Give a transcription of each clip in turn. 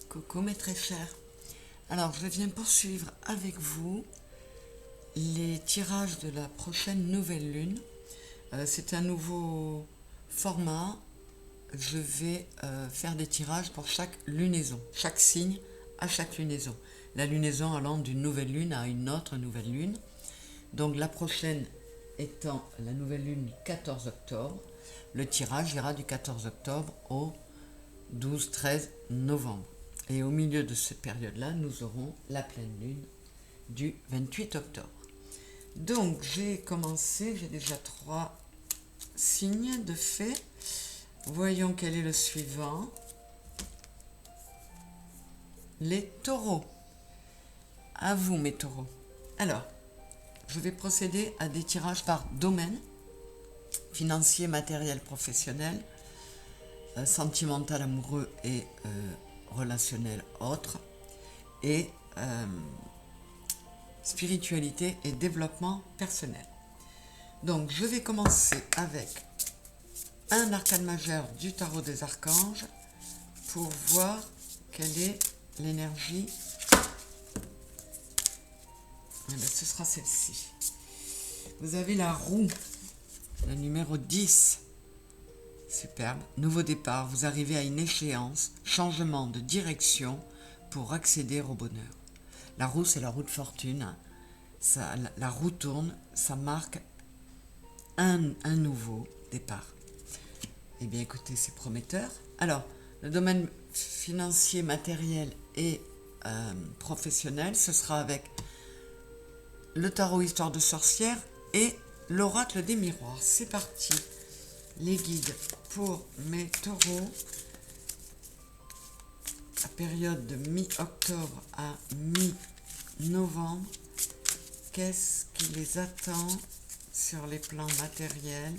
Coucou mes très chers. Alors je viens poursuivre avec vous les tirages de la prochaine nouvelle lune. C'est un nouveau format. Je vais faire des tirages pour chaque lunaison, chaque signe à chaque lunaison. La lunaison allant d'une nouvelle lune à une autre nouvelle lune. Donc la prochaine étant la nouvelle lune du 14 octobre. Le tirage ira du 14 octobre au 12-13 novembre. Et au milieu de cette période-là, nous aurons la pleine lune du 28 octobre. Donc j'ai commencé, j'ai déjà 3 signes de fait. Voyons quel est le suivant. Les taureaux. À vous mes taureaux. Alors, je vais procéder à des tirages par domaine. Financier, matériel, professionnel, sentimental, amoureux et relationnel, autre, et spiritualité et développement personnel. Donc je vais commencer avec un arcane majeur du tarot des archanges pour voir quelle est l'énergie. Ce sera celle-ci. Vous avez la roue, le numéro 10. Superbe. Nouveau départ, vous arrivez à une échéance, changement de direction pour accéder au bonheur. La roue, c'est la roue de fortune. Ça, la roue tourne, ça marque un nouveau départ. Eh bien, écoutez, c'est prometteur. Alors, le domaine financier, matériel et professionnel, ce sera avec le tarot Histoire de sorcière et l'oracle des miroirs. C'est parti. Les guides pour mes taureaux, à période de mi-octobre à mi-novembre. Qu'est-ce qui les attend sur les plans matériels,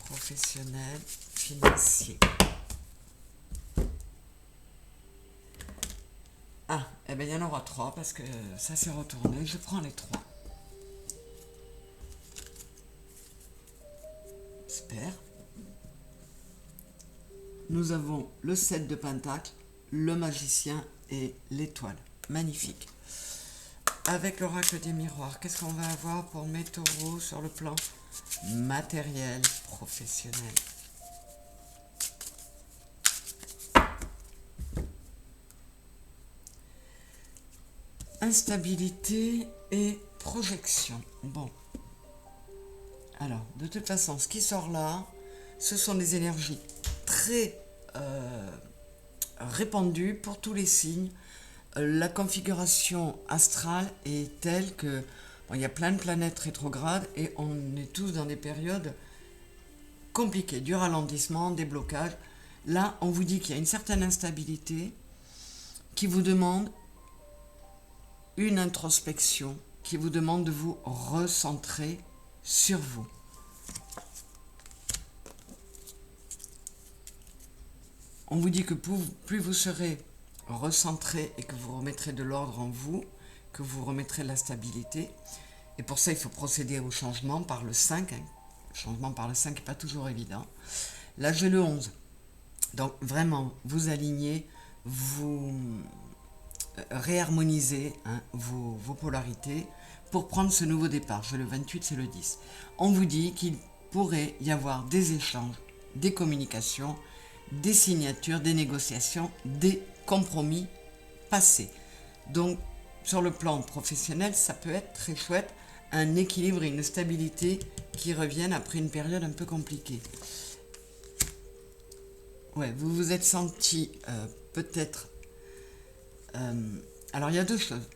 professionnels, financiers? Ah, eh bien il y en aura 3 parce que ça s'est retourné. Je prends les 3. Super. Nous avons le 7 de Pentacle, le magicien et l'étoile. Magnifique. Avec l'oracle des miroirs, qu'est-ce qu'on va avoir pour mes taureaux sur le plan matériel, professionnel? Instabilité et projection. Bon. Alors, de toute façon, ce qui sort là, ce sont des énergies très répandues pour tous les signes. La configuration astrale est telle que bon, il y a plein de planètes rétrogrades et on est tous dans des périodes compliquées, du ralentissement, des blocages. Là, on vous dit qu'il y a une certaine instabilité qui vous demande une introspection, qui vous demande de vous recentrer sur vous. On vous dit que plus vous serez recentré et que vous remettrez de l'ordre en vous, que vous remettrez de la stabilité. Et pour ça, il faut procéder au changement par le 5. Le changement par le 5 n'est pas toujours évident. Là, j'ai le 11. Donc, vraiment, vous alignez, vous réharmonisez vos polarités pour prendre ce nouveau départ. J'ai le 28, c'est le 10. On vous dit qu'il pourrait y avoir des échanges, des communications, des signatures, des négociations, des compromis passés. Donc, sur le plan professionnel, ça peut être très chouette, un équilibre et une stabilité qui reviennent après une période un peu compliquée. Ouais, vous vous êtes senti peut-être... alors, il y a 2 choses.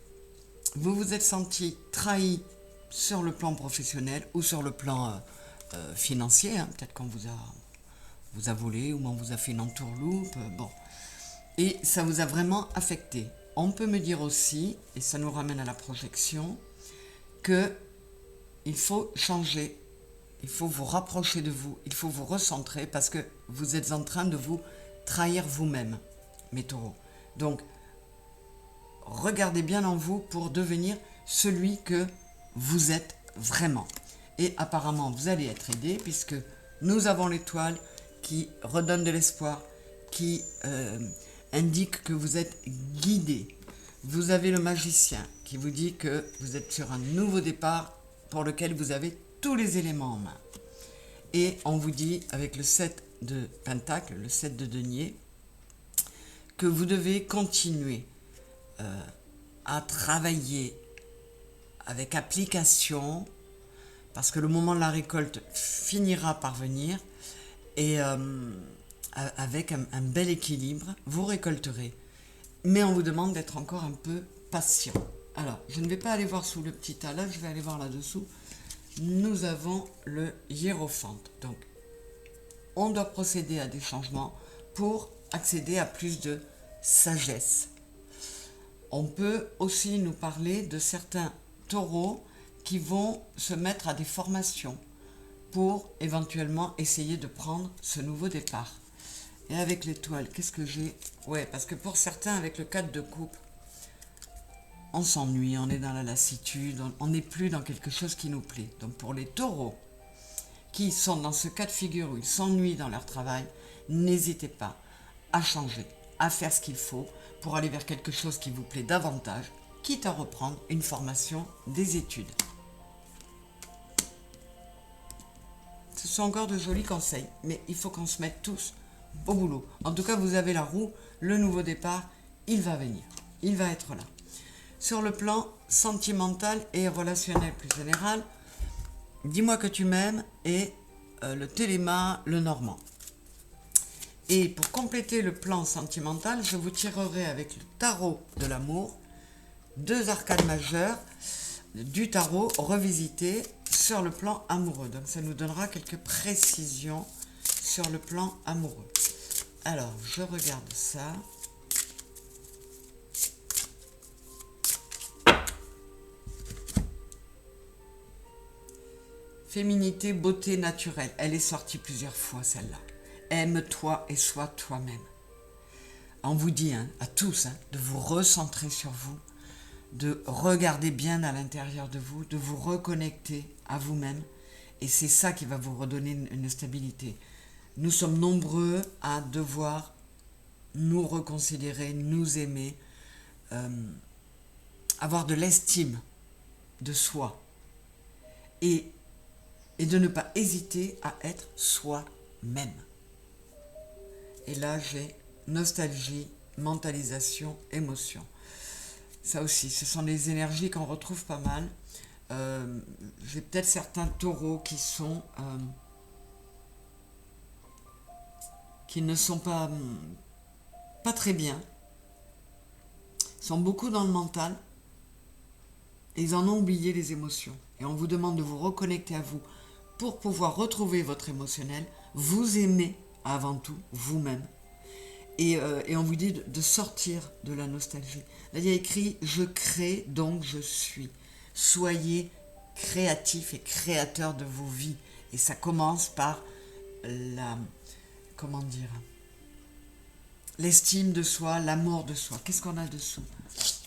Vous vous êtes senti trahi sur le plan professionnel ou sur le plan financier. Peut-être qu'on vous a volé ou on vous a fait une entourloupe. Bon. Et ça vous a vraiment affecté. On peut me dire aussi, et ça nous ramène à la projection, que il faut changer, il faut vous rapprocher de vous, il faut vous recentrer parce que vous êtes en train de vous trahir vous-même, mes taureaux. Donc, regardez bien en vous pour devenir celui que vous êtes vraiment. Et apparemment, vous allez être aidé puisque nous avons l'étoile qui redonne de l'espoir, qui indique que vous êtes guidé. Vous avez le magicien qui vous dit que vous êtes sur un nouveau départ pour lequel vous avez tous les éléments en main. Et on vous dit, avec le 7 de Pentacle, le 7 de denier, que vous devez continuer à travailler avec application, parce que le moment de la récolte finira par venir, et avec un bel équilibre, vous récolterez. Mais on vous demande d'être encore un peu patient. Alors, je ne vais pas aller voir sous le petit tas là, je vais aller voir là-dessous. Nous avons le hiérophante. Donc, on doit procéder à des changements pour accéder à plus de sagesse. On peut aussi nous parler de certains taureaux qui vont se mettre à des formations pour éventuellement essayer de prendre ce nouveau départ. Et avec l'étoile, qu'est-ce que j'ai? Ouais, parce que pour certains, avec le 4 de coupe, on s'ennuie, on est dans la lassitude, on n'est plus dans quelque chose qui nous plaît. Donc pour les taureaux qui sont dans ce cas de figure où ils s'ennuient dans leur travail, n'hésitez pas à changer, à faire ce qu'il faut pour aller vers quelque chose qui vous plaît davantage, quitte à reprendre une formation, des études. Ce sont encore de jolis conseils, mais il faut qu'on se mette tous au boulot. En tout cas, vous avez la roue, le nouveau départ, il va venir, il va être là. Sur le plan sentimental et relationnel plus général, dis-moi que tu m'aimes et le téléma, le normand. Et pour compléter le plan sentimental, je vous tirerai avec le tarot de l'amour, 2 arcanes majeures du tarot revisité sur le plan amoureux. Donc ça nous donnera quelques précisions sur le plan amoureux. Alors, je regarde ça. Féminité, beauté naturelle. Elle est sortie plusieurs fois, celle-là. Aime-toi et sois toi-même. On vous dit, à tous, de vous recentrer sur vous, de regarder bien à l'intérieur de vous, de vous reconnecter à vous-même. Et c'est ça qui va vous redonner une stabilité. Nous sommes nombreux à devoir nous reconsidérer, nous aimer, avoir de l'estime de soi. Et de ne pas hésiter à être soi-même. Et là, j'ai nostalgie, mentalisation, émotion. Ça aussi, ce sont des énergies qu'on retrouve pas mal. J'ai peut-être certains taureaux qui ne sont pas très bien. Ils sont beaucoup dans le mental. Et ils en ont oublié les émotions. Et on vous demande de vous reconnecter à vous pour pouvoir retrouver votre émotionnel, vous aimer avant tout, vous-même. Et on vous dit de sortir de la nostalgie. Là, il y a écrit « Je crée, donc je suis ». Soyez créatifs et créateurs de vos vies. Et ça commence par l'estime de soi, l'amour de soi. Qu'est-ce qu'on a dessous?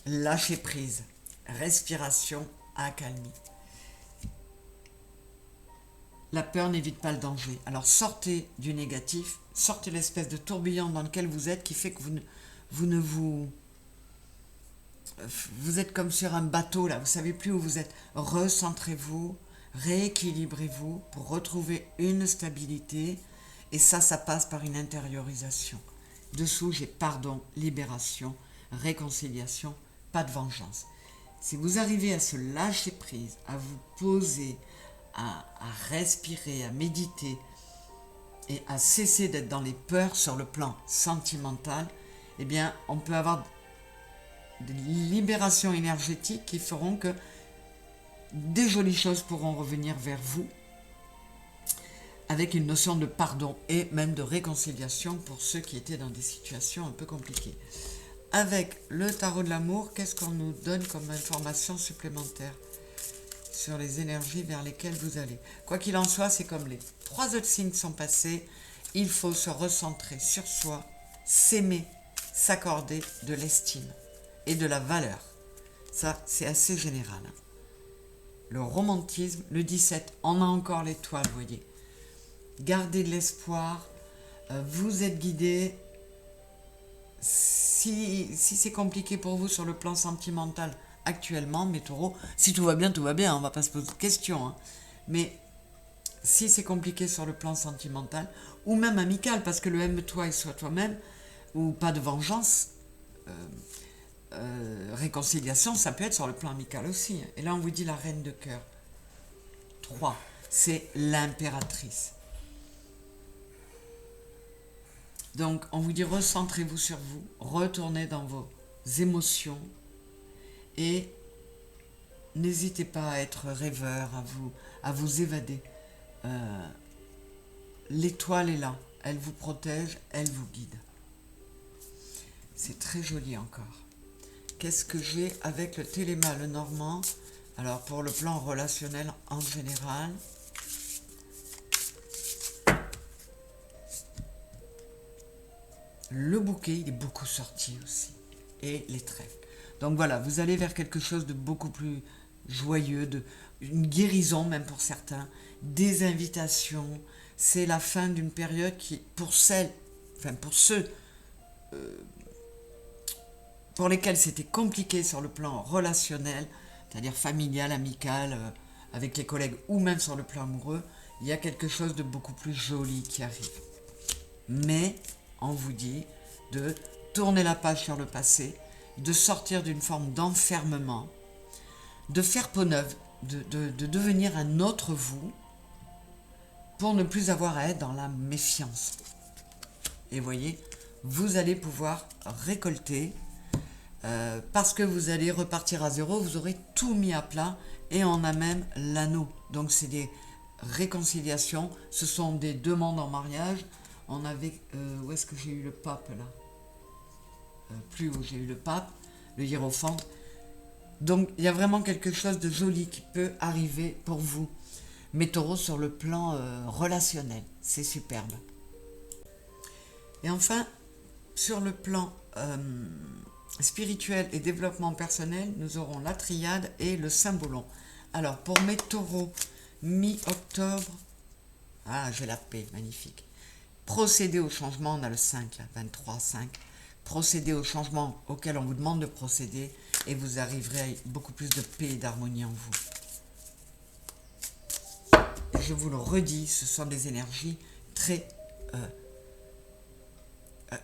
Lâcher prise, respiration, accalmie. La peur n'évite pas le danger. Alors sortez du négatif, sortez l'espèce de tourbillon dans lequel vous êtes qui fait que vous êtes comme sur un bateau là, vous ne savez plus où vous êtes. Recentrez-vous, rééquilibrez-vous pour retrouver une stabilité et ça passe par une intériorisation. Dessous, j'ai pardon, libération, réconciliation, pas de vengeance. Si vous arrivez à se lâcher prise, à vous poser, à respirer, à méditer et à cesser d'être dans les peurs sur le plan sentimental, eh bien, on peut avoir des libérations énergétiques qui feront que des jolies choses pourront revenir vers vous avec une notion de pardon et même de réconciliation pour ceux qui étaient dans des situations un peu compliquées. Avec le tarot de l'amour, qu'est-ce qu'on nous donne comme information supplémentaire sur les énergies vers lesquelles vous allez? Quoi qu'il en soit, c'est comme les 3 autres signes sont passés, il faut se recentrer sur soi, s'aimer, s'accorder de l'estime et de la valeur. Ça, c'est assez général. Le romantisme, le 17, on a encore l'étoile, vous voyez. Gardez de l'espoir, vous êtes guidés. si c'est compliqué pour vous sur le plan sentimental actuellement, mes taureaux, si tout va bien, on va pas se poser de questions. Hein. Mais si c'est compliqué sur le plan sentimental, ou même amical, parce que le aime-toi et sois toi-même, ou pas de vengeance, réconciliation, ça peut être sur le plan amical aussi. Et là, on vous dit la reine de cœur. 3, c'est l'impératrice. Donc, on vous dit recentrez-vous sur vous, retournez dans vos émotions et n'hésitez pas à être rêveur, à vous évader. L'étoile est là, elle vous protège, elle vous guide. C'est très joli encore. Qu'est-ce que j'ai avec le Téléma, le Normand? Alors, pour le plan relationnel en général, le bouquet, il est beaucoup sorti aussi. Et les trèfles. Donc voilà, vous allez vers quelque chose de beaucoup plus joyeux, une guérison même pour certains, des invitations. C'est la fin d'une période qui, pour ceux pour lesquels c'était compliqué sur le plan relationnel, c'est-à-dire familial, amical, avec les collègues ou même sur le plan amoureux, il y a quelque chose de beaucoup plus joli qui arrive. Mais on vous dit de tourner la page sur le passé, de sortir d'une forme d'enfermement, de faire peau neuve, de devenir un autre vous, pour ne plus avoir à être dans la méfiance. Et voyez, vous allez pouvoir récolter, parce que vous allez repartir à zéro, vous aurez tout mis à plat, et on a même l'anneau. Donc c'est des réconciliations, ce sont des demandes en mariage. On avait, où est-ce que j'ai eu le pape là, plus haut j'ai eu le pape, le hiérophante. Donc il y a vraiment quelque chose de joli qui peut arriver pour vous, mes taureaux, sur le plan relationnel. C'est superbe. Et enfin, sur le plan spirituel et développement personnel, nous aurons la triade et le cymbolon. Alors pour mes taureaux, mi-octobre, ah j'ai la paix, magnifique. Procéder au changement, on a le 5, là, 23, 5. Procéder au changement auquel on vous demande de procéder et vous arriverez à beaucoup plus de paix et d'harmonie en vous. Et je vous le redis, ce sont des énergies très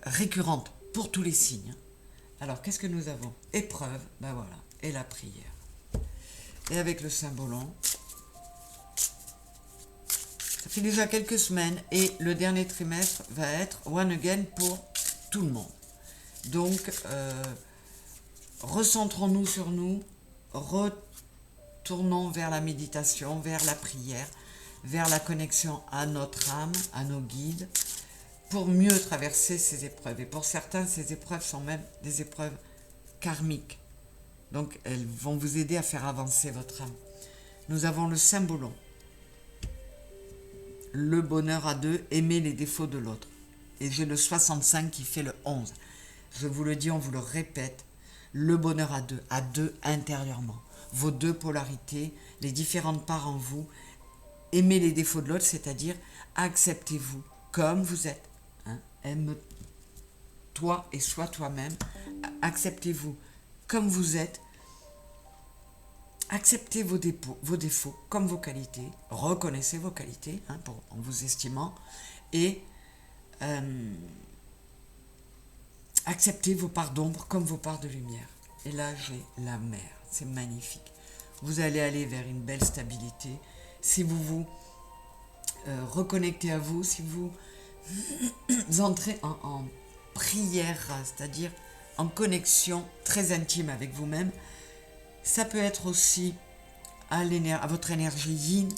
récurrentes pour tous les signes. Alors, qu'est-ce que nous avons? Épreuve, ben voilà, et la prière. Et avec le cymbolon, ça fait déjà quelques semaines et le dernier trimestre va être One Again pour tout le monde. Donc, recentrons-nous sur nous, retournons vers la méditation, vers la prière, vers la connexion à notre âme, à nos guides, pour mieux traverser ces épreuves. Et pour certains, ces épreuves sont même des épreuves karmiques. Donc, elles vont vous aider à faire avancer votre âme. Nous avons le cymbolon. Le bonheur à deux, aimer les défauts de l'autre. Et j'ai le 65 qui fait le 11. Je vous le dis, on vous le répète, le bonheur à deux intérieurement. Vos deux polarités, les différentes parts en vous, aimez les défauts de l'autre, c'est-à-dire acceptez-vous comme vous êtes. Hein, aime-toi et sois toi-même. Acceptez-vous comme vous êtes. Acceptez vos défauts comme vos qualités. Reconnaissez vos qualités en vous estimant. Et acceptez vos parts d'ombre comme vos parts de lumière. Et là, j'ai la mer. C'est magnifique. Vous allez aller vers une belle stabilité. Si vous vous reconnectez à vous, si vous entrez en prière, c'est-à-dire en connexion très intime avec vous-même, ça peut être aussi à votre énergie yin,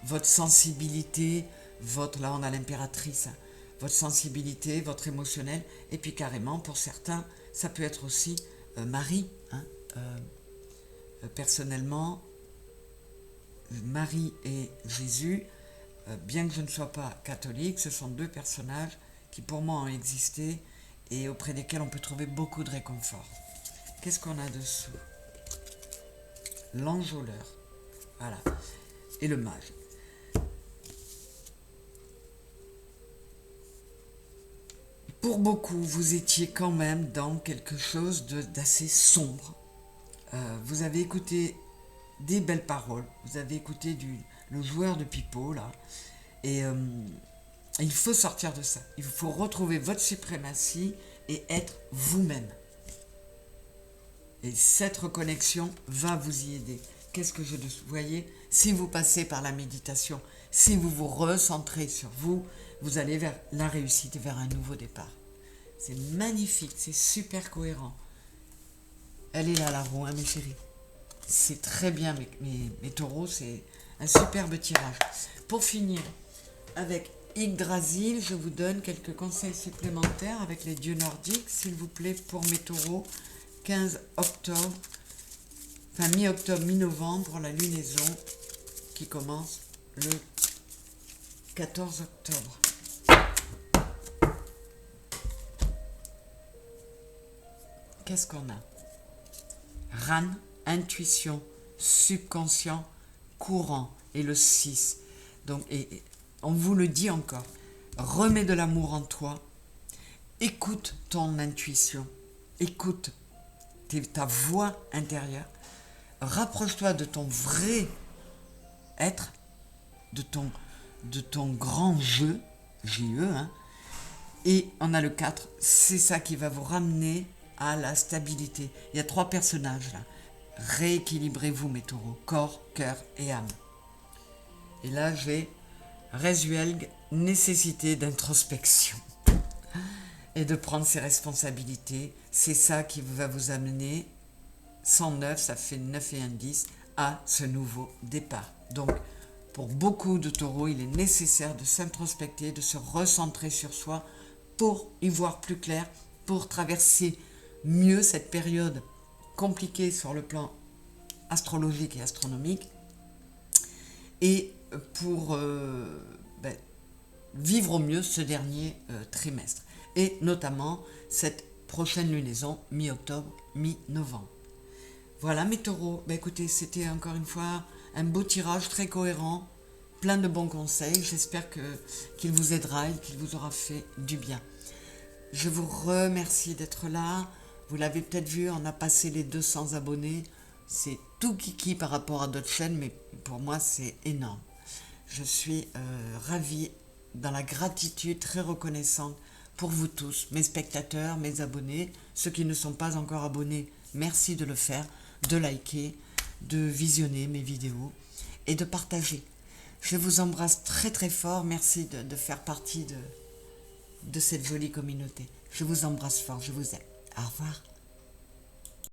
votre sensibilité, là on a l'impératrice, votre sensibilité, votre émotionnel, et puis carrément pour certains, ça peut être aussi Marie. Personnellement, Marie et Jésus, bien que je ne sois pas catholique, ce sont deux personnages qui pour moi ont existé et auprès desquels on peut trouver beaucoup de réconfort. Qu'est-ce qu'on a dessous? L'enjôleur, voilà, et le mage. Pour beaucoup, vous étiez quand même dans quelque chose d'assez sombre. Vous avez écouté des belles paroles, vous avez écouté le joueur de pipeau, là, et il faut sortir de ça. Il faut retrouver votre suprématie et être vous-même. Et cette reconnexion va vous y aider. Qu'est-ce que vous voyez? Si vous passez par la méditation, si vous vous recentrez sur vous, vous allez vers la réussite, vers un nouveau départ. C'est magnifique, c'est super cohérent. Elle est là, la roue, hein, mes chéris. C'est très bien, mes taureaux, c'est un superbe tirage. Pour finir, avec Yggdrasil, je vous donne quelques conseils supplémentaires avec les dieux nordiques, s'il vous plaît, pour mes taureaux. 15 octobre, enfin mi-octobre, mi-novembre, pour la lunaison qui commence le 14 octobre. Qu'est-ce qu'on a? Ran, intuition, subconscient, courant, et le 6. Donc, et on vous le dit encore, remets de l'amour en toi, écoute ton intuition, écoute ta voix intérieure, rapproche-toi de ton vrai être, de ton grand jeu, J-E, hein, et on a le 4, c'est ça qui va vous ramener à la stabilité. Il y a 3 personnages là. Rééquilibrez-vous, mes taureaux, corps, cœur et âme. Et là, j'ai Résuelgue, nécessité d'introspection et de prendre ses responsabilités. C'est ça qui va vous amener, 109, ça fait 9 et 1, 10, à ce nouveau départ. Donc, pour beaucoup de taureaux, il est nécessaire de s'introspecter, de se recentrer sur soi pour y voir plus clair, pour traverser mieux cette période compliquée sur le plan astrologique et astronomique, et pour vivre au mieux ce dernier trimestre, et notamment cette prochaine lunaison mi-octobre, mi-novembre. Voilà mes taureaux, écoutez, c'était encore une fois un beau tirage très cohérent, plein de bons conseils, j'espère qu'il vous aidera et qu'il vous aura fait du bien. Je vous remercie d'être là, vous l'avez peut-être vu, on a passé les 200 abonnés, c'est tout kiki par rapport à d'autres chaînes, mais pour moi c'est énorme. Je suis ravie, dans la gratitude, très reconnaissante pour vous tous, mes spectateurs, mes abonnés, ceux qui ne sont pas encore abonnés, merci de le faire, de liker, de visionner mes vidéos et de partager. Je vous embrasse très très fort, merci de faire partie de cette jolie communauté. Je vous embrasse fort, je vous aime. Au revoir.